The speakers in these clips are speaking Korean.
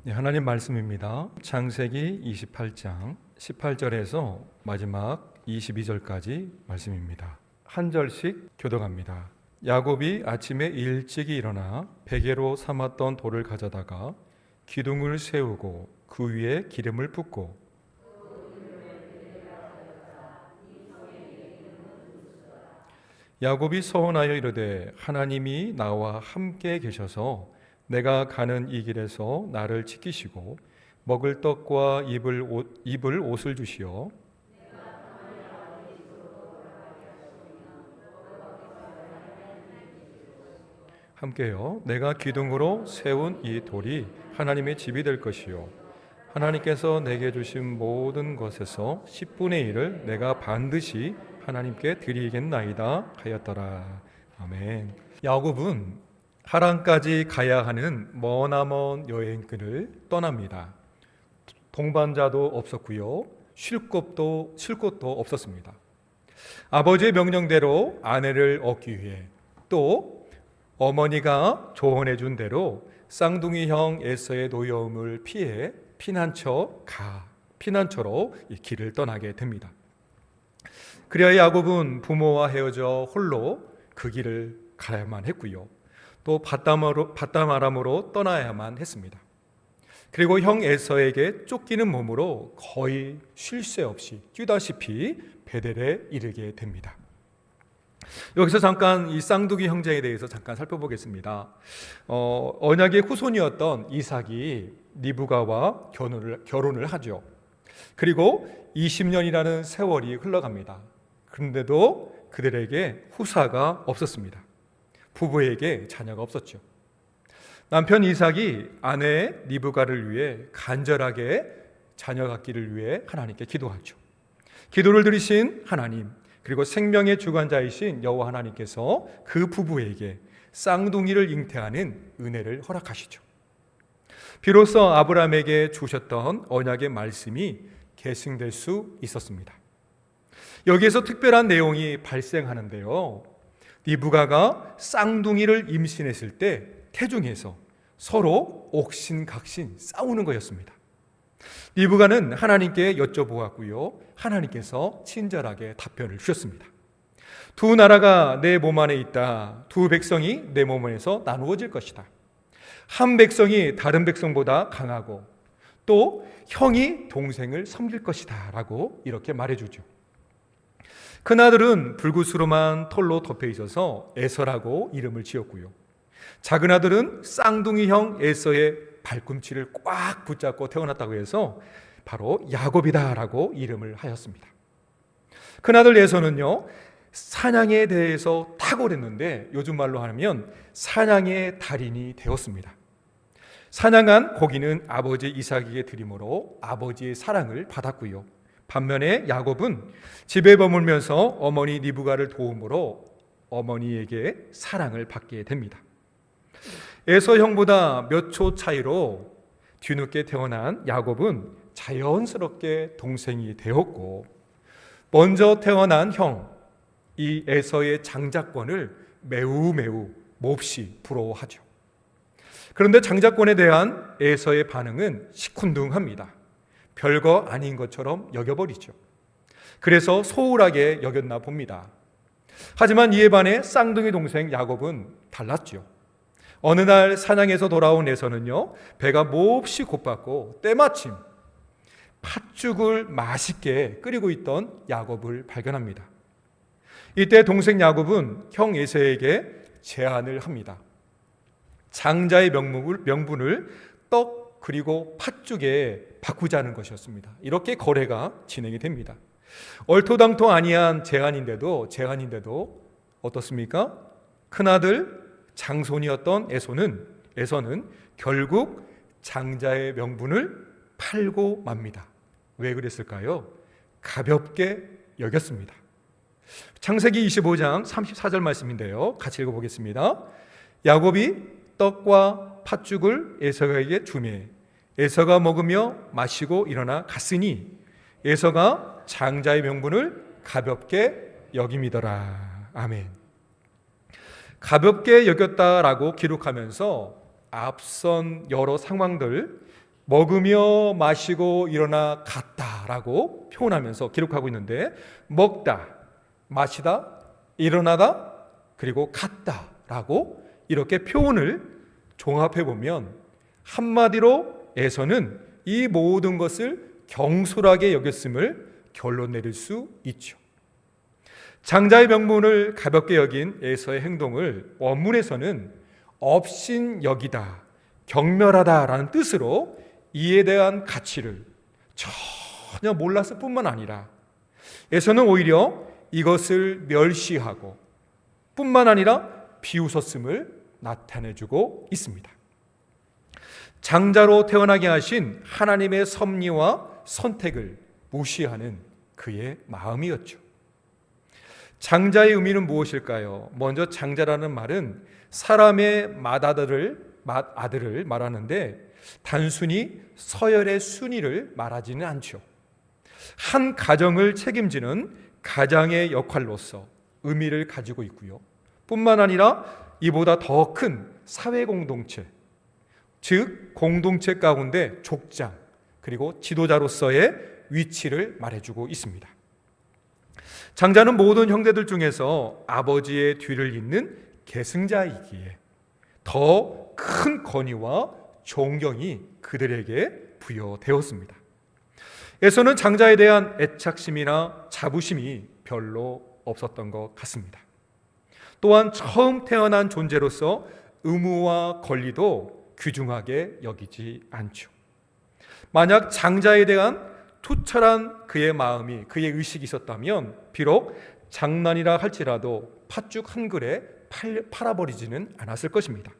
네, 하나님 말씀입니다. 창세기 28장 18절에서 마지막 22절까지 말씀입니다. 한 절씩 교독합니다. 야곱이 아침에 일찍이 일어나 베개로 삼았던 돌을 가져다가 기둥을 세우고 그 위에 기름을 붓고 야곱이 서원하여 이르되 하나님이 나와 함께 계셔서 내가 가는 이 길에서 나를 지키시고 먹을 떡과 입을 옷을 주시어 함께요. 내가 기둥으로 세운 이 돌이 하나님의 집이 될 것이요 하나님께서 내게 주신 모든 것에서 10분의 1을 내가 반드시 하나님께 드리겠나이다 하였더라. 아멘. 야곱은 하란까지 가야 하는 머나먼 여행길을 떠납니다. 동반자도 없었고요. 쉴 곳도 없었습니다. 아버지의 명령대로 아내를 얻기 위해 또 어머니가 조언해 준 대로 쌍둥이 형 에서의 노여움을 피해 피난처로 이 길을 떠나게 됩니다. 그래야 야곱은 부모와 헤어져 홀로 그 길을 가야만 했고요. 또 바담 아람으로 떠나야만 했습니다. 그리고 형 에서에게 쫓기는 몸으로 거의 쉴 새 없이 뛰다시피 베델에 이르게 됩니다. 여기서 잠깐 이 쌍둥이 형제에 대해서 잠깐 살펴보겠습니다. 언약의 후손이었던 이삭이 리브가와 결혼을 하죠. 그리고 20년이라는 세월이 흘러갑니다. 그런데도 그들에게 후사가 없었습니다. 부부에게 자녀가 없었죠. 남편 이삭이 아내 리브가를 위해 간절하게 자녀 갖기를 위해 하나님께 기도하죠. 기도를 들으신 하나님, 그리고 생명의 주관자이신 여호와 하나님께서 그 부부에게 쌍둥이를 잉태하는 은혜를 허락하시죠. 비로소 아브라함에게 주셨던 언약의 말씀이 계승될 수 있었습니다. 여기에서 특별한 내용이 발생하는데요. 리브가가 쌍둥이를 임신했을 때 태중에서 서로 옥신각신 싸우는 거였습니다. 리브가는 하나님께 여쭤보았고요. 하나님께서 친절하게 답변을 주셨습니다. 두 나라가 내 몸 안에 있다. 두 백성이 내 몸 안에서 나누어질 것이다. 한 백성이 다른 백성보다 강하고 또 형이 동생을 섬길 것이다 라고 이렇게 말해주죠. 큰아들은 불구스름한 털로 덮여 있어서 에서라고 이름을 지었고요. 작은 아들은 쌍둥이 형 에서의 발꿈치를 꽉 붙잡고 태어났다고 해서 바로 야곱이다라고 이름을 하였습니다. 큰아들 에서는요, 사냥에 대해서 탁월했는데 요즘 말로 하면 사냥의 달인이 되었습니다. 사냥한 고기는 아버지 이삭에게 드림으로 아버지의 사랑을 받았고요. 반면에 야곱은 집에 머물면서 어머니 리브가를 도움으로 어머니에게 사랑을 받게 됩니다. 에서 형보다 몇 초 차이로 뒤늦게 태어난 야곱은 자연스럽게 동생이 되었고, 먼저 태어난 형, 이 에서의 장자권을 매우 몹시 부러워하죠. 그런데 장자권에 대한 에서의 반응은 시큰둥합니다. 별거 아닌 것처럼 여겨버리죠. 그래서 소홀하게 여겼나 봅니다. 하지만 이에 반해 쌍둥이 동생 야곱은 달랐죠. 어느 날 사냥에서 돌아온 에서는요, 배가 몹시 고팠고 때마침 팥죽을 맛있게 끓이고 있던 야곱을 발견합니다. 이때 동생 야곱은 형 에서에게 제안을 합니다. 장자의 명분을 떡 그리고 팥죽에 바꾸자는 것이었습니다. 이렇게 거래가 진행이 됩니다. 얼토당토 아니한 제안인데도 어떻습니까? 큰아들 장손이었던 에서는 결국 장자의 명분을 팔고 맙니다. 왜 그랬을까요? 가볍게 여겼습니다. 창세기 25장 34절 말씀인데요. 같이 읽어보겠습니다. 야곱이 떡과 팥죽을 에서에게 주매 에서가 먹으며 마시고 일어나 갔으니 에서가 장자의 명분을 가볍게 여김이더라. 아멘. 가볍게 여겼다라고 기록하면서 앞선 여러 상황들, 먹으며 마시고 일어나 갔다라고 표현하면서 기록하고 있는데, 먹다, 마시다, 일어나다, 그리고 갔다라고 이렇게 표현을 종합해 보면 한마디로 에서는 이 모든 것을 경솔하게 여겼음을 결론 내릴 수 있죠. 장자의 명분을 가볍게 여긴 에서의 행동을 원문에서는 업신 여기다, 경멸하다라는 뜻으로 이에 대한 가치를 전혀 몰랐을 뿐만 아니라 에서는 오히려 이것을 멸시하고 뿐만 아니라 비웃었음을 나타내주고 있습니다. 장자로 태어나게 하신 하나님의 섭리와 선택을 무시하는 그의 마음이었죠. 장자의 의미는 무엇일까요? 먼저 장자라는 말은 사람의 맏아들을 말하는데 단순히 서열의 순위를 말하지는 않죠. 한 가정을 책임지는 가장의 역할로서 의미를 가지고 있고요. 뿐만 아니라 이보다 더 큰 사회 공동체, 즉 공동체 가운데 족장 그리고 지도자로서의 위치를 말해주고 있습니다. 장자는 모든 형제들 중에서 아버지의 뒤를 잇는 계승자이기에 더 큰 권위와 존경이 그들에게 부여되었습니다. 에서는 장자에 대한 애착심이나 자부심이 별로 없었던 것 같습니다. 또한 처음 태어난 존재로서 의무와 권리도 귀중하게 여기지 않죠. 만약 장자에 대한 투철한 그의 마음이, 그의 의식이 있었다면 비록 장난이라 할지라도 팥죽 한 그릇에 팔아버리지는 않았을 것입니다.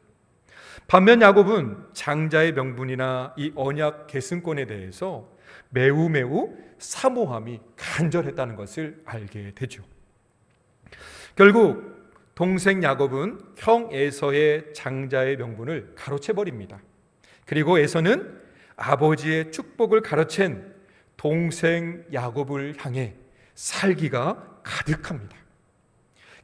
반면 야곱은 장자의 명분이나 이 언약 계승권에 대해서 매우 사모함이 간절했다는 것을 알게 되죠. 결국 동생 야곱은 형 에서의 장자의 명분을 가로채버립니다. 그리고 에서는 아버지의 축복을 가로챈 동생 야곱을 향해 살기가 가득합니다.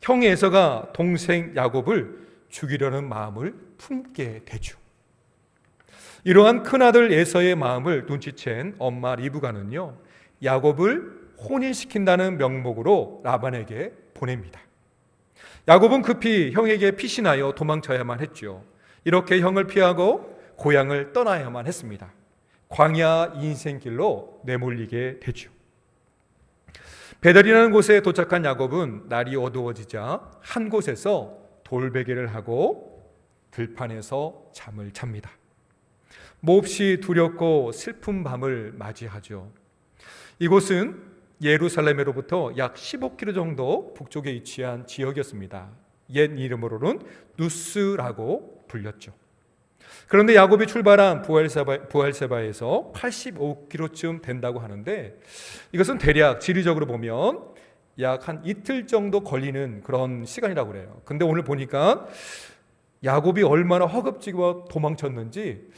형 에서가 동생 야곱을 죽이려는 마음을 품게 되죠. 이러한 큰아들 에서의 마음을 눈치챈 엄마 리브가는요, 야곱을 혼인시킨다는 명목으로 라반에게 보냅니다. 야곱은 급히 형에게 피신하여 도망쳐야만 했죠. 이렇게 형을 피하고 고향을 떠나야만 했습니다. 광야 인생길로 내몰리게 되죠. 베델이라는 곳에 도착한 야곱은 날이 어두워지자 한 곳에서 돌베개를 하고 들판에서 잠을 잡니다. 몹시 두렵고 슬픈 밤을 맞이하죠. 이곳은 예루살렘으로부터 약 15km 정도 북쪽에 위치한 지역이었습니다. 옛 이름으로는 누스라고 불렸죠. 그런데 야곱이 출발한 부엘세바에서 85km쯤 된다고 하는데, 이것은 대략 지리적으로 보면 약 한 이틀 정도 걸리는 그런 시간이라고 그래요. 근데 오늘 보니까 야곱이 얼마나 허겁지겁 도망쳤는지,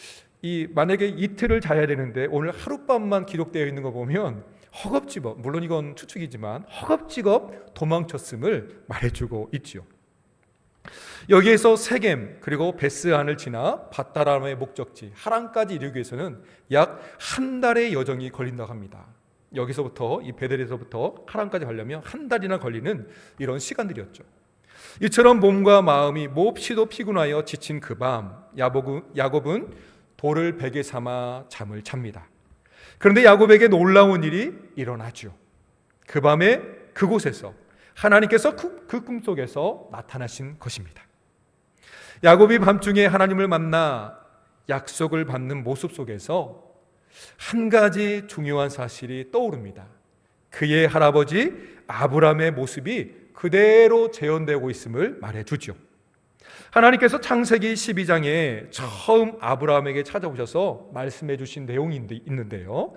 만약에 이틀을 자야 되는데 오늘 하룻밤만 기록되어 있는 거 보면 허겁지겁, 물론 이건 추측이지만 허겁지겁 도망쳤음을 말해주고 있죠. 여기에서 세겜 그리고 베스안을 지나 밧다람의 목적지 하란까지 이르기 위해서는 약 한 달의 여정이 걸린다고 합니다. 여기서부터 이 베델에서부터 하란까지 가려면 한 달이나 걸리는 이런 시간들이었죠. 이처럼 몸과 마음이 몹시도 피곤하여 지친 그 밤, 야곱은 돌을 베개 삼아 잠을 잡니다. 그런데 야곱에게 놀라운 일이 일어나죠. 그 밤에 그곳에서 하나님께서 그 꿈속에서 나타나신 것입니다. 야곱이 밤중에 하나님을 만나 약속을 받는 모습 속에서 한 가지 중요한 사실이 떠오릅니다. 그의 할아버지 아브라함의 모습이 그대로 재현되고 있음을 말해주죠. 하나님께서 창세기 12장에 처음 아브라함에게 찾아오셔서 말씀해 주신 내용이 있는데요,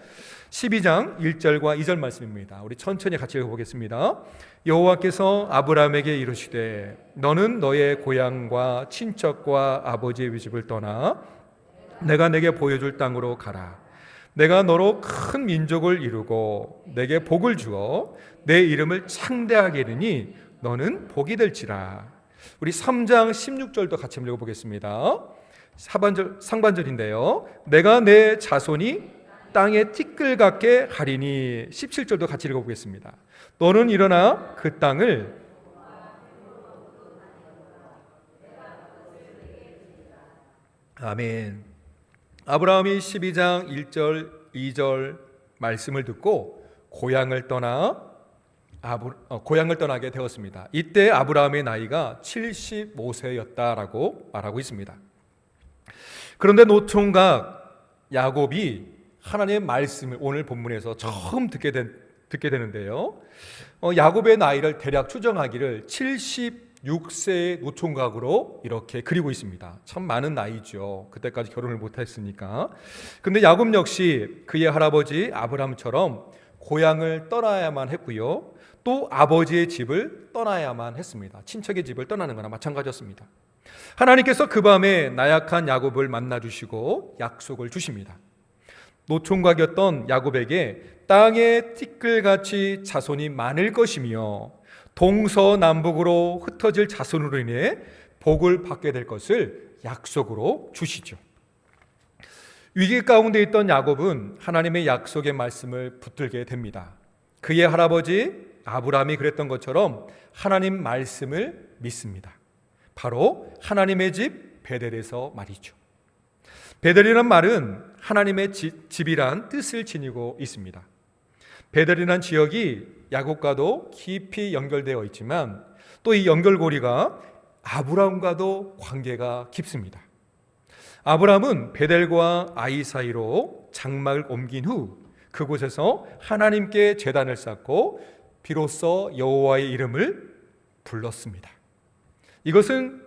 12장 1절과 2절 말씀입니다. 우리 천천히 같이 읽어보겠습니다. 여호와께서 아브라함에게 이르시되 너는 너의 고향과 친척과 아버지의 집을 떠나 내가 내게 보여줄 땅으로 가라. 내가 너로 큰 민족을 이루고 내게 복을 주어 내 이름을 창대하게 이르니 너는 복이 될지라. 우리 3장 16절도 같이 읽어보겠습니다. 상반절인데요. 내가 내 자손이 땅에 티끌 같게 하리니. 17절도 같이 읽어보겠습니다. 너는 일어나 그 땅을 아멘. 아브라함이 12장 1절 2절 말씀을 듣고 고향을 떠나게 되었습니다. 이때 아브라함의 나이가 75세였다라고 말하고 있습니다. 그런데 노총각 야곱이 하나님의 말씀을 오늘 본문에서 처음 듣게 되는데요. 야곱의 나이를 대략 추정하기를 76세의 노총각으로 이렇게 그리고 있습니다. 참 많은 나이죠. 그때까지 결혼을 못했으니까. 근데 야곱 역시 그의 할아버지 아브라함처럼 고향을 떠나야만 했고요. 또 아버지의 집을 떠나야만 했습니다. 친척의 집을 떠나는 거나 마찬가지였습니다. 하나님께서 그 밤에 나약한 야곱을 만나주시고 약속을 주십니다. 노총각이었던 야곱에게 땅에 티끌같이 자손이 많을 것이며 동서남북으로 흩어질 자손으로 인해 복을 받게 될 것을 약속으로 주시죠. 위기 가운데 있던 야곱은 하나님의 약속의 말씀을 붙들게 됩니다. 그의 할아버지 아브라함이 그랬던 것처럼 하나님 말씀을 믿습니다. 바로 하나님의 집 베델에서 말이죠. 베델이란 말은 하나님의 집이란 뜻을 지니고 있습니다. 베델이란 지역이 야곱과도 깊이 연결되어 있지만 또 이 연결고리가 아브라함과도 관계가 깊습니다. 아브라함은 베델과 아이 사이로 장막을 옮긴 후 그곳에서 하나님께 제단을 쌓고 비로소 여호와의 이름을 불렀습니다. 이것은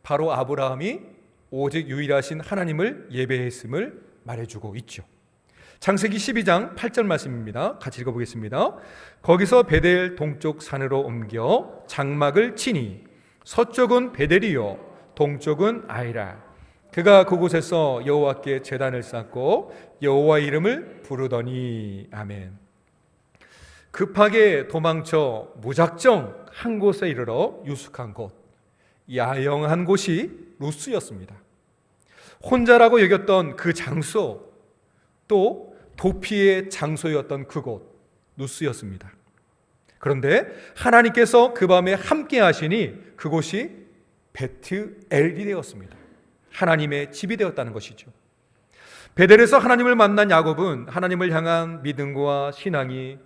바로 아브라함이 오직 유일하신 하나님을 예배했음을 말해주고 있죠. 창세기 12장 8절 말씀입니다. 같이 읽어보겠습니다. 거기서 베델 동쪽 산으로 옮겨 장막을 치니 서쪽은 베델이요 동쪽은 아이라. 그가 그곳에서 여호와께 제단을 쌓고 여호와의 이름을 부르더니. 아멘. 급하게 도망쳐 무작정 한 곳에 이르러 유숙한 곳, 야영한 곳이 루스였습니다. 혼자라고 여겼던 그 장소, 또 도피의 장소였던 그곳 루스였습니다. 그런데 하나님께서 그 밤에 함께 하시니 그곳이 베트엘이 되었습니다. 하나님의 집이 되었다는 것이죠. 베델에서 하나님을 만난 야곱은 하나님을 향한 믿음과 신앙의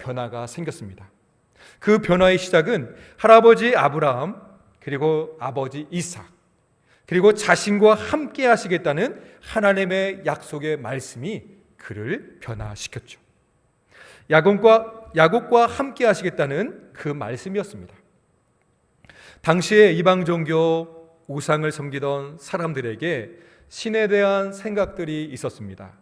변화가 생겼습니다. 그 변화의 시작은 할아버지 아브라함, 그리고 아버지 이삭, 그리고 자신과 함께 하시겠다는 하나님의 약속의 말씀이 그를 변화시켰죠. 야곱과 함께 하시겠다는 그 말씀이었습니다. 당시에 이방 종교 우상을 섬기던 사람들에게 신에 대한 생각들이 있었습니다.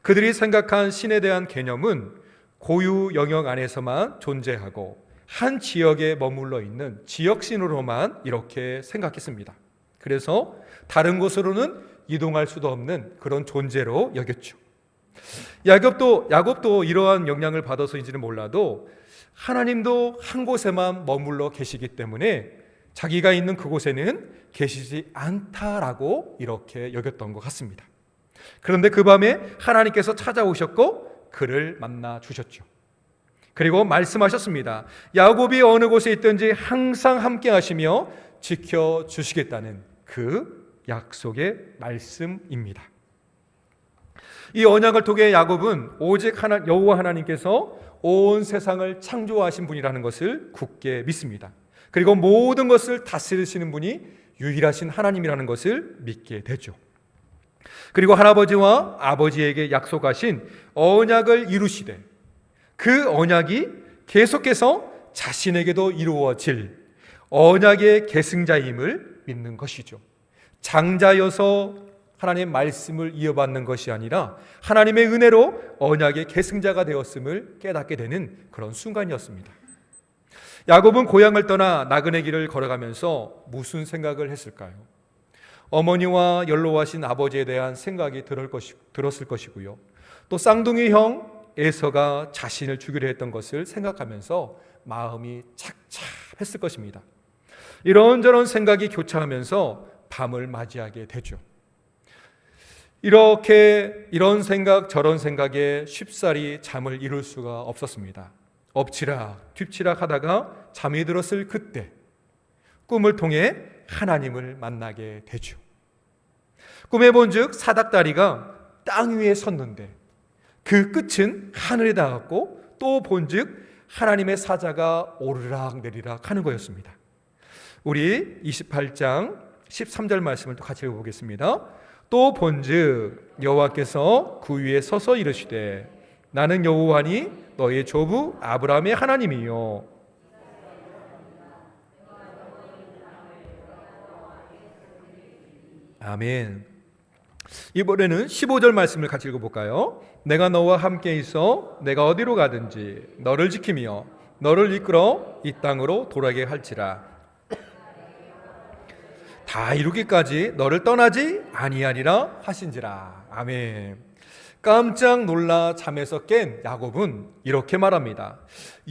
그들이 생각한 신에 대한 개념은 고유 영역 안에서만 존재하고 한 지역에 머물러 있는 지역신으로만 이렇게 생각했습니다. 그래서 다른 곳으로는 이동할 수도 없는 그런 존재로 여겼죠. 야곱도 이러한 영향을 받아서인지는 몰라도 하나님도 한 곳에만 머물러 계시기 때문에 자기가 있는 그곳에는 계시지 않다라고 이렇게 여겼던 것 같습니다. 그런데 그 밤에 하나님께서 찾아오셨고 그를 만나 주셨죠. 그리고 말씀하셨습니다. 야곱이 어느 곳에 있든지 항상 함께 하시며 지켜주시겠다는 그 약속의 말씀입니다. 이 언약을 통해 야곱은 오직 여호와 하나님께서 온 세상을 창조하신 분이라는 것을 굳게 믿습니다. 그리고 모든 것을 다스리시는 분이 유일하신 하나님이라는 것을 믿게 되죠. 그리고 할아버지와 아버지에게 약속하신 언약을 이루시되 그 언약이 계속해서 자신에게도 이루어질 언약의 계승자임을 믿는 것이죠. 장자여서 하나님의 말씀을 이어받는 것이 아니라 하나님의 은혜로 언약의 계승자가 되었음을 깨닫게 되는 그런 순간이었습니다. 야곱은 고향을 떠나 나그네 길을 걸어가면서 무슨 생각을 했을까요? 어머니와 연로하신 아버지에 대한 생각이 들었을 것이고요. 또 쌍둥이 형 에서가 자신을 죽이려 했던 것을 생각하면서 마음이 착잡했을 것입니다. 이런저런 생각이 교차하면서 밤을 맞이하게 되죠. 이런 생각 저런 생각에 쉽사리 잠을 이룰 수가 없었습니다. 엎치락 뒤치락 하다가 잠이 들었을 그때 꿈을 통해 하나님을 만나게 되죠. 꿈에 본즉 사닥다리가 땅 위에 섰는데 그 끝은 하늘에 닿았고 또 본즉 하나님의 사자가 오르락 내리락 하는 거였습니다. 우리 28장 13절 말씀을 또 같이 읽어보겠습니다. 또 본즉 여호와께서 그 위에 서서 이르시되 나는 여호와니 너의 조부 아브라함의 하나님이요 아멘. 이번에는 15절 말씀을 같이 읽어볼까요? 내가 너와 함께 있어 내가 어디로 가든지 너를 지키며 너를 이끌어 이 땅으로 돌아가게 할지라 다 이루기까지 너를 떠나지 아니하리라 하신지라. 아멘. 깜짝 놀라 잠에서 깬 야곱은 이렇게 말합니다.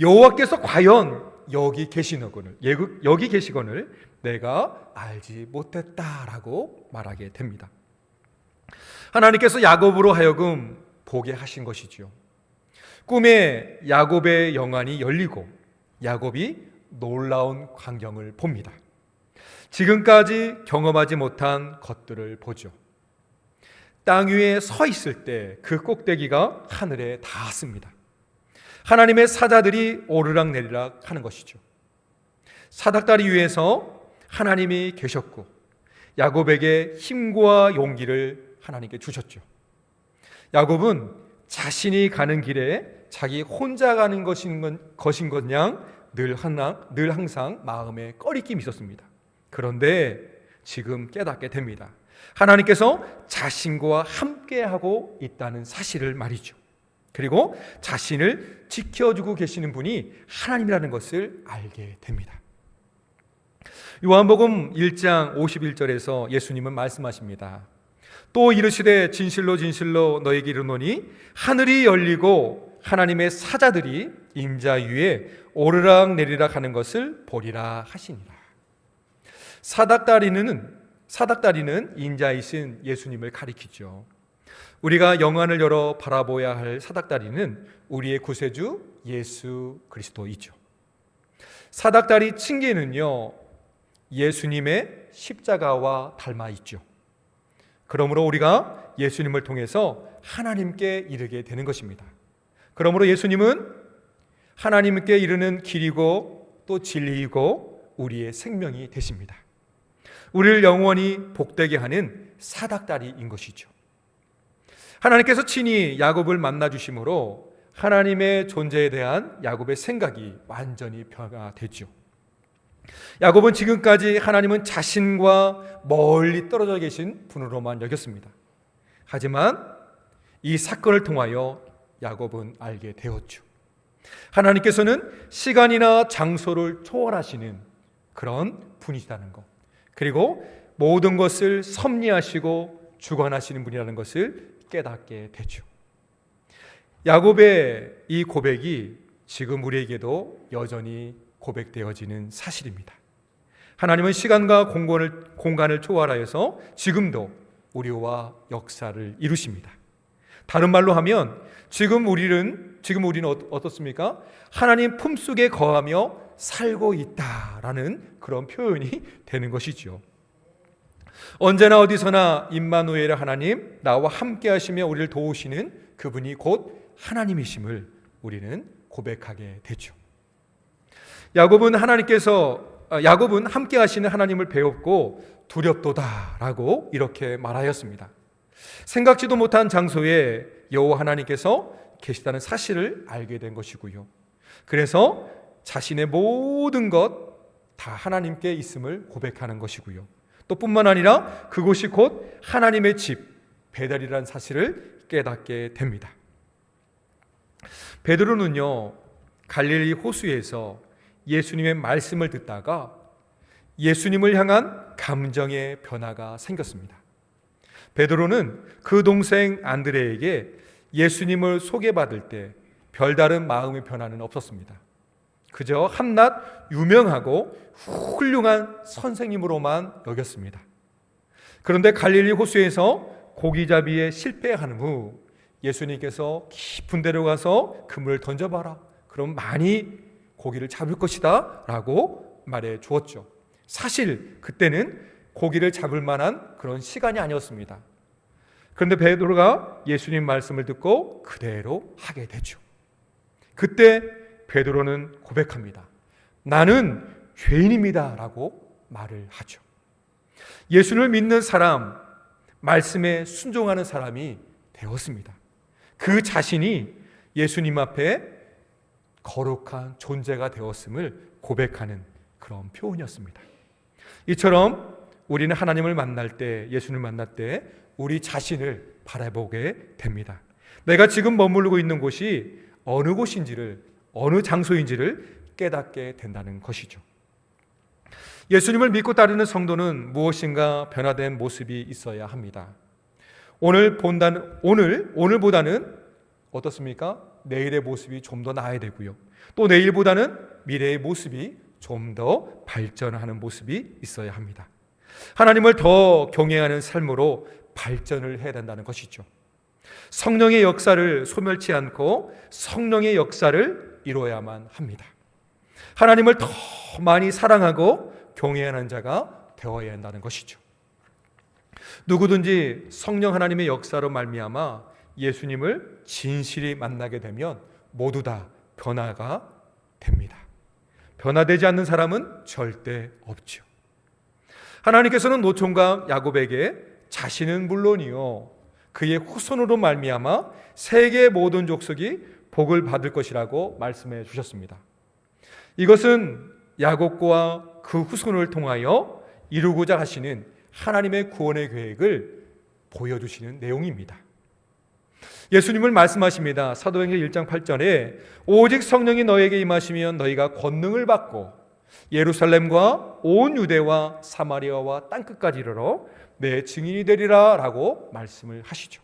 여호와께서 과연 여기 계시거늘 내가 알지 못했다라고 말하게 됩니다. 하나님께서 야곱으로 하여금 보게 하신 것이죠. 꿈에 야곱의 영안이 열리고 야곱이 놀라운 광경을 봅니다. 지금까지 경험하지 못한 것들을 보죠. 땅 위에 서 있을 때 그 꼭대기가 하늘에 닿았습니다. 하나님의 사자들이 오르락내리락 하는 것이죠. 사닥다리 위에서 하나님이 계셨고 야곱에게 힘과 용기를 하나님께 주셨죠. 야곱은 자신이 가는 길에 자기 혼자 가는 것인 것냥 늘 항상 마음에 꺼리낌이 있었습니다. 그런데 지금 깨닫게 됩니다. 하나님께서 자신과 함께하고 있다는 사실을 말이죠. 그리고 자신을 지켜주고 계시는 분이 하나님이라는 것을 알게 됩니다. 요한복음 1장 51절에서 예수님은 말씀하십니다. 또 이르시되 진실로 진실로 너에게 이르노니 하늘이 열리고 하나님의 사자들이 인자 위에 오르락 내리락 하는 것을 보리라 하시니라. 사닥다리는 인자이신 예수님을 가리키죠. 우리가 영안을 열어 바라보아야 할 사닥다리는 우리의 구세주 예수 그리스도이죠. 사닥다리 층계는요 예수님의 십자가와 닮아 있죠. 그러므로 우리가 예수님을 통해서 하나님께 이르게 되는 것입니다. 그러므로 예수님은 하나님께 이르는 길이고 또 진리이고 우리의 생명이 되십니다. 우리를 영원히 복되게 하는 사닥다리인 것이죠. 하나님께서 친히 야곱을 만나 주심으로 하나님의 존재에 대한 야곱의 생각이 완전히 변화되죠. 야곱은 지금까지 하나님은 자신과 멀리 떨어져 계신 분으로만 여겼습니다. 하지만 이 사건을 통하여 야곱은 알게 되었죠. 하나님께서는 시간이나 장소를 초월하시는 그런 분이시다는 것, 그리고 모든 것을 섭리하시고 주관하시는 분이라는 것을 깨닫게 되죠. 야곱의 이 고백이 지금 우리에게도 여전히 고백되어지는 사실입니다. 하나님은 시간과 공간을 초월하여서 지금도 우리와 역사를 이루십니다. 다른 말로 하면 지금 우리는 어떻습니까? 하나님 품속에 거하며 살고 있다라는 그런 표현이 되는 것이죠. 언제나 어디서나 임마누엘 하나님, 나와 함께 하시며 우리를 도우시는 그분이 곧 하나님이심을 우리는 고백하게 되죠. 야곱은 함께 하시는 하나님을 배웠고 두렵도다라고 이렇게 말하였습니다. 생각지도 못한 장소에 여호와 하나님께서 계시다는 사실을 알게 된 것이고요. 그래서 자신의 모든 것 다 하나님께 있음을 고백하는 것이고요. 또 뿐만 아니라 그곳이 곧 하나님의 집 베델이라는 사실을 깨닫게 됩니다. 베드로는요 갈릴리 호수에서 예수님의 말씀을 듣다가 예수님을 향한 감정의 변화가 생겼습니다. 베드로는 그 동생 안드레에게 예수님을 소개받을 때 별다른 마음의 변화는 없었습니다. 그저 한낱 유명하고 훌륭한 선생님으로만 여겼습니다. 그런데 갈릴리 호수에서 고기잡이에 실패한 후 예수님께서 깊은 데로 가서 그물을 던져봐라. 그럼 많이 고기를 잡을 것이다 라고 말해 주었죠. 사실 그때는 고기를 잡을 만한 그런 시간이 아니었습니다. 그런데 베드로가 예수님 말씀을 듣고 그대로 하게 되죠. 그때 베드로는 고백합니다. 나는 죄인입니다 라고 말을 하죠. 예수를 믿는 사람, 말씀에 순종하는 사람이 되었습니다. 그 자신이 예수님 앞에 거룩한 존재가 되었음을 고백하는 그런 표현이었습니다. 이처럼 우리는 하나님을 만날 때, 예수를 만날 때 우리 자신을 바라보게 됩니다. 내가 지금 머무르고 있는 곳이 어느 곳인지를, 어느 장소인지를 깨닫게 된다는 것이죠. 예수님을 믿고 따르는 성도는 무엇인가 변화된 모습이 있어야 합니다. 오늘보다는 어떻습니까? 내일의 모습이 좀 더 나아야 되고요. 또 내일보다는 미래의 모습이 좀 더 발전하는 모습이 있어야 합니다. 하나님을 더 경외하는 삶으로 발전을 해야 된다는 것이죠. 성령의 역사를 소멸치 않고 성령의 역사를 이루어야만 합니다. 하나님을 더 많이 사랑하고 경외하는 자가 되어야 한다는 것이죠. 누구든지 성령 하나님의 역사로 말미암아 예수님을 진실히 만나게 되면 모두 다 변화가 됩니다. 변화되지 않는 사람은 절대 없죠. 하나님께서는 노총각 야곱에게 자신은 물론이요 그의 후손으로 말미암아 세계 모든 족속이 복을 받을 것이라고 말씀해 주셨습니다. 이것은 야곱과 그 후손을 통하여 이루고자 하시는 하나님의 구원의 계획을 보여주시는 내용입니다. 예수님을 말씀하십니다. 사도행전 1장 8절에 오직 성령이 너에게 임하시면 너희가 권능을 받고 예루살렘과 온 유대와 사마리아와 땅끝까지 이르러 내 증인이 되리라 라고 말씀을 하시죠.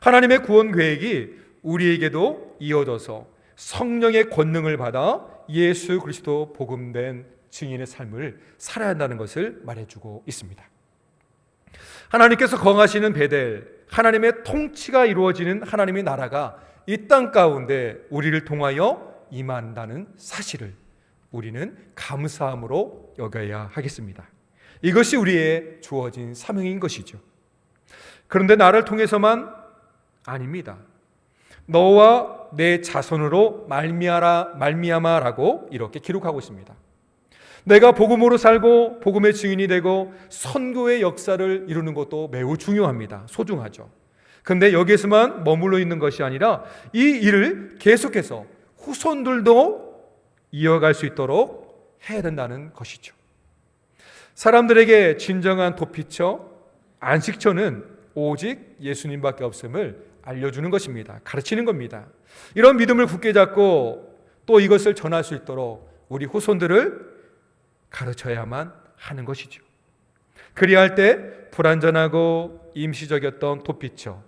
하나님의 구원 계획이 우리에게도 이어져서 성령의 권능을 받아 예수 그리스도 복음된 증인의 삶을 살아야 한다는 것을 말해주고 있습니다. 하나님께서 거하시는 베델, 하나님의 통치가 이루어지는 하나님의 나라가 이 땅 가운데 우리를 통하여 임한다는 사실을 우리는 감사함으로 여겨야 하겠습니다. 이것이 우리의 주어진 사명인 것이죠. 그런데 나를 통해서만 아닙니다. 너와 내 자손으로 말미암아라고 이렇게 기록하고 있습니다. 내가 복음으로 살고 복음의 증인이 되고 선교의 역사를 이루는 것도 매우 중요합니다. 소중하죠. 그런데 여기에서만 머물러 있는 것이 아니라 이 일을 계속해서 후손들도 이어갈 수 있도록 해야 된다는 것이죠. 사람들에게 진정한 도피처, 안식처는 오직 예수님밖에 없음을 알려주는 것입니다. 가르치는 겁니다. 이런 믿음을 굳게 잡고 또 이것을 전할 수 있도록 우리 후손들을 가르쳐야만 하는 것이죠. 그리할 때 불완전하고 임시적이었던 도피처,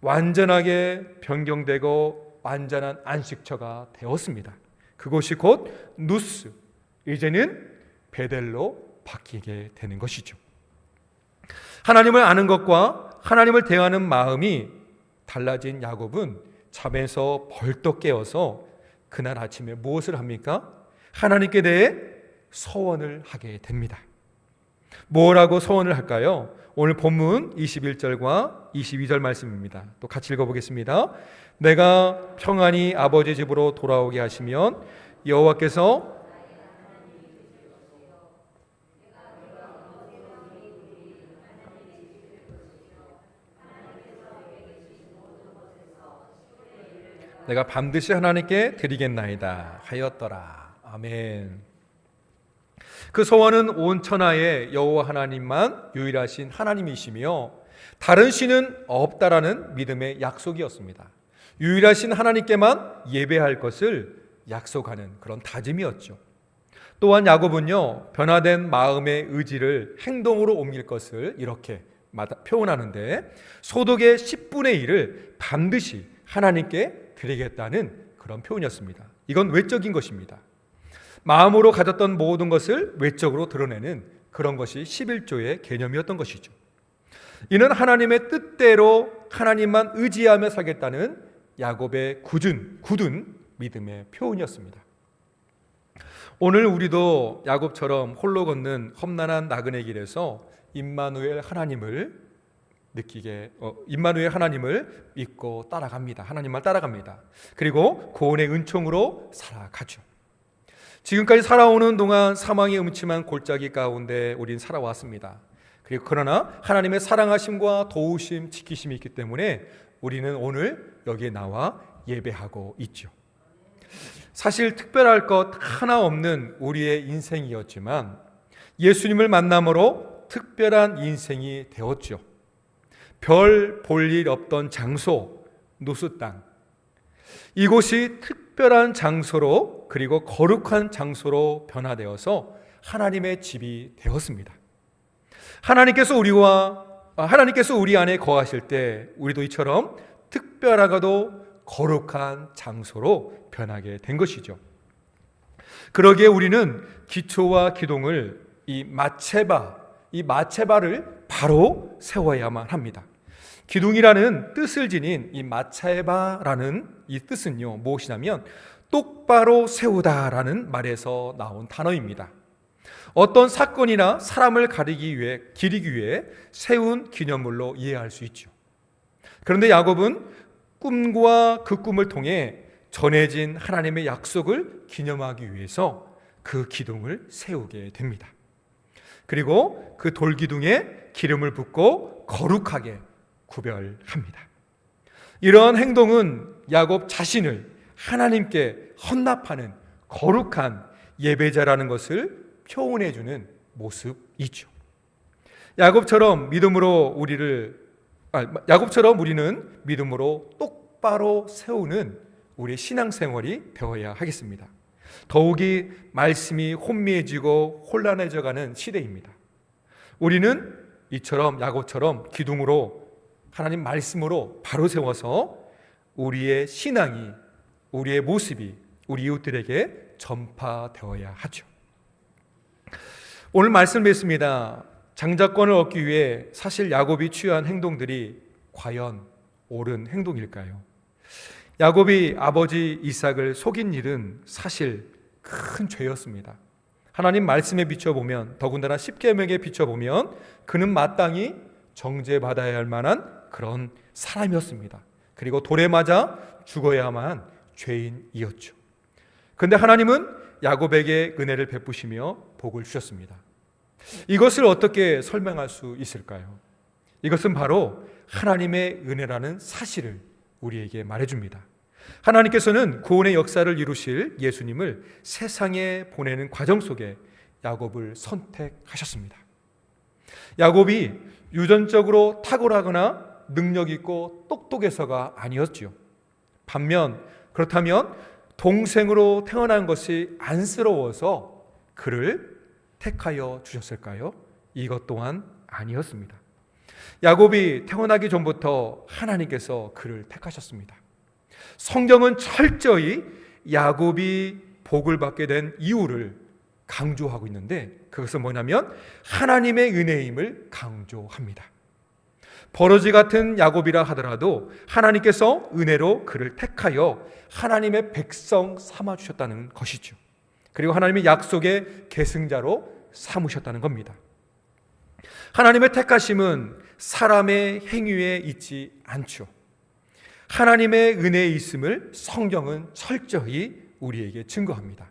완전하게 변경되고 완전한 안식처가 되었습니다. 그곳이 곧 누스, 이제는 베델로 바뀌게 되는 것이죠. 하나님을 아는 것과 하나님을 대하는 마음이 달라진 야곱은 잠에서 벌떡 깨어서 그날 아침에 무엇을 합니까? 하나님께 대해 서원을 하게 됩니다. 뭐라고 서원을 할까요? 오늘 본문 21절과 22절 말씀입니다. 또 같이 읽어보겠습니다. 내가 평안히 아버지 집으로 돌아오게 하시면 여호와께서 내가 반드시 하나님께 드리겠나이다 하였더라. 아멘. 그 소원은 온 천하의 여호와 하나님만 유일하신 하나님이시며 다른 신은 없다라는 믿음의 약속이었습니다. 유일하신 하나님께만 예배할 것을 약속하는 그런 다짐이었죠. 또한 야곱은요, 변화된 마음의 의지를 행동으로 옮길 것을 이렇게 표현하는데 소득의 10분의 1을 반드시 하나님께 드리겠다는 그런 표현이었습니다. 이건 외적인 것입니다. 마음으로 가졌던 모든 것을 외적으로 드러내는 그런 것이 11조의 개념이었던 것이죠. 이는 하나님의 뜻대로 하나님만 의지하며 살겠다는 야곱의 굳은 믿음의 표현이었습니다. 오늘 우리도 야곱처럼 홀로 걷는 험난한 나그네 길에서 임마누엘 하나님을 믿고 따라갑니다. 하나님만 따라갑니다. 그리고 구원의 은총으로 살아가죠. 지금까지 살아오는 동안 사망의 음침한 골짜기 가운데 우린 살아왔습니다. 그리고 그러나 하나님의 사랑하심과 도우심, 지키심이 있기 때문에 우리는 오늘 여기에 나와 예배하고 있죠. 사실 특별할 것 하나 없는 우리의 인생이었지만 예수님을 만남으로 특별한 인생이 되었죠. 별 볼 일 없던 장소, 노스 땅, 이곳이 특별한 장소로 그리고 거룩한 장소로 변화되어서 하나님의 집이 되었습니다. 하나님께서 우리 안에 거하실 때 우리도 이처럼 특별하고도 거룩한 장소로 변하게 된 것이죠. 그러기에 우리는 기초와 기둥을 이 마체바를 바로 세워야만 합니다. 기둥이라는 뜻을 지닌 이 마체바라는 이 뜻은요, 무엇이냐면 똑바로 세우다라는 말에서 나온 단어입니다. 어떤 사건이나 사람을 기리기 위해 세운 기념물로 이해할 수 있죠. 그런데 야곱은 꿈과 그 꿈을 통해 전해진 하나님의 약속을 기념하기 위해서 그 기둥을 세우게 됩니다. 그리고 그 돌기둥에 기름을 붓고 거룩하게 구별합니다. 이러한 행동은 야곱 자신을 하나님께 헌납하는 거룩한 예배자라는 것을 표현해주는 모습이죠. 야곱처럼 우리는 믿음으로 똑바로 세우는 우리의 신앙생활이 되어야 하겠습니다. 더욱이 말씀이 혼미해지고 혼란해져가는 시대입니다. 우리는 이처럼 야곱처럼 기둥으로 하나님 말씀으로 바로 세워서 우리의 신앙이, 우리의 모습이 우리 이웃들에게 전파되어야 하죠. 오늘 말씀을 뵙습니다. 장자권을 얻기 위해 사실 야곱이 취한 행동들이 과연 옳은 행동일까요? 야곱이 아버지 이삭을 속인 일은 사실 큰 죄였습니다. 하나님 말씀에 비춰보면, 더군다나 십계명에 비춰보면 그는 마땅히 정죄받아야 할 만한 그런 사람이었습니다. 그리고 돌에 맞아 죽어야만 죄인이었죠. 그런데 하나님은 야곱에게 은혜를 베푸시며 복을 주셨습니다. 이것을 어떻게 설명할 수 있을까요? 이것은 바로 하나님의 은혜라는 사실을 우리에게 말해줍니다. 하나님께서는 구원의 역사를 이루실 예수님을 세상에 보내는 과정 속에 야곱을 선택하셨습니다. 야곱이 유전적으로 탁월하거나 능력 있고 똑똑해서가 아니었죠. 반면 그렇다면 동생으로 태어난 것이 안쓰러워서 그를 택하여 주셨을까요? 이것 또한 아니었습니다. 야곱이 태어나기 전부터 하나님께서 그를 택하셨습니다. 성경은 철저히 야곱이 복을 받게 된 이유를 강조하고 있는데, 그것은 뭐냐면 하나님의 은혜임을 강조합니다. 버러지 같은 야곱이라 하더라도 하나님께서 은혜로 그를 택하여 하나님의 백성 삼아주셨다는 것이죠. 그리고 하나님의 약속의 계승자로 삼으셨다는 겁니다. 하나님의 택하심은 사람의 행위에 있지 않죠. 하나님의 은혜에 있음을 성경은 철저히 우리에게 증거합니다.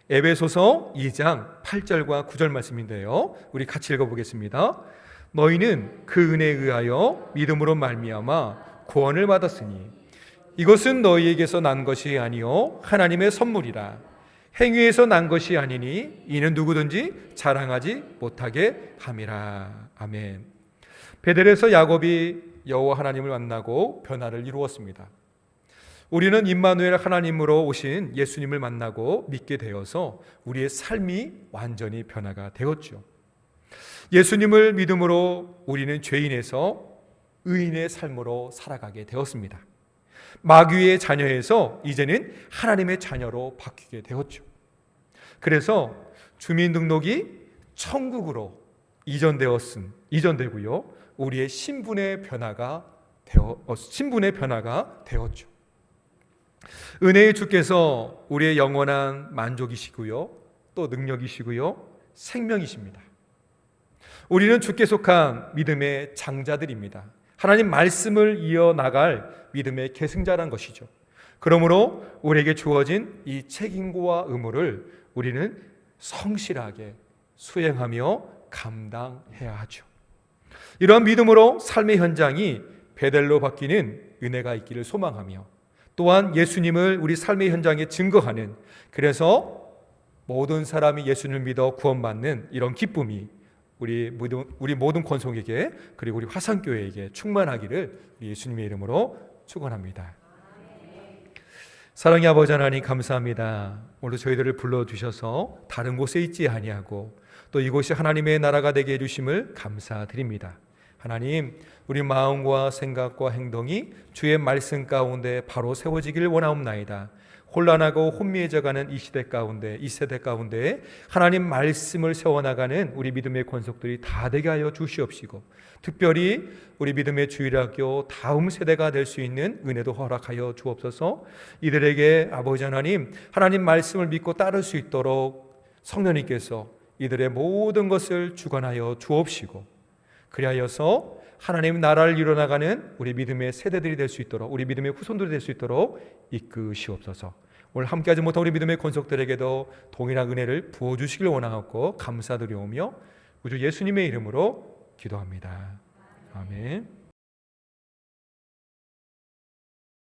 에베소서 2장 8절과 9절 말씀인데요, 우리 같이 읽어보겠습니다. 너희는 그 은혜에 의하여 믿음으로 말미암아 구원을 받았으니 이것은 너희에게서 난 것이 아니요 하나님의 선물이라. 행위에서 난 것이 아니니 이는 누구든지 자랑하지 못하게 함이라. 아멘. 베델에서 야곱이 여호와 하나님을 만나고 변화를 이루었습니다. 우리는 임마누엘 하나님으로 오신 예수님을 만나고 믿게 되어서 우리의 삶이 완전히 변화가 되었죠. 예수님을 믿음으로 우리는 죄인에서 의인의 삶으로 살아가게 되었습니다. 마귀의 자녀에서 이제는 하나님의 자녀로 바뀌게 되었죠. 그래서 주민등록이 천국으로 이전되고요. 우리의 신분의 변화가 되었죠. 은혜의 주께서 우리의 영원한 만족이시고요, 또 능력이시고요, 생명이십니다. 우리는 주께 속한 믿음의 장자들입니다. 하나님 말씀을 이어나갈 믿음의 계승자란 것이죠. 그러므로 우리에게 주어진 이 책임과 의무를 우리는 성실하게 수행하며 감당해야 하죠. 이러한 믿음으로 삶의 현장이 베델로 바뀌는 은혜가 있기를 소망하며, 또한 예수님을 우리 삶의 현장에 증거하는, 그래서 모든 사람이 예수님을 믿어 구원받는 이런 기쁨이 우리 모든 권속에게, 그리고 우리 화산교회에게 충만하기를 예수님의 이름으로 축원합니다. 사랑의 아버지 하나님, 감사합니다. 오늘 저희들을 불러주셔서 다른 곳에 있지 아니하고 또 이곳이 하나님의 나라가 되게 해주심을 감사드립니다. 하나님, 우리 마음과 생각과 행동이 주의 말씀 가운데 바로 세워지기를 원하옵나이다. 혼란하고 혼미해져가는 이 시대 가운데, 이 세대 가운데 하나님 말씀을 세워나가는 우리 믿음의 권속들이 다 되게 하여 주시옵시고, 특별히 우리 믿음의 주일학교 다음 세대가 될 수 있는 은혜도 허락하여 주옵소서. 이들에게 아버지 하나님 말씀을 믿고 따를 수 있도록 성령님께서 이들의 모든 것을 주관하여 주옵시고, 그리하여서 하나님 나라를 이뤄나가는 우리 믿음의 세대들이 될 수 있도록, 우리 믿음의 후손들이 될 수 있도록 이끄시옵소서. 오늘 함께하지 못한 우리 믿음의 권속들에게도 동일한 은혜를 부어주시길 원하옵고 감사드리오며 우주 예수님의 이름으로 기도합니다. 아멘.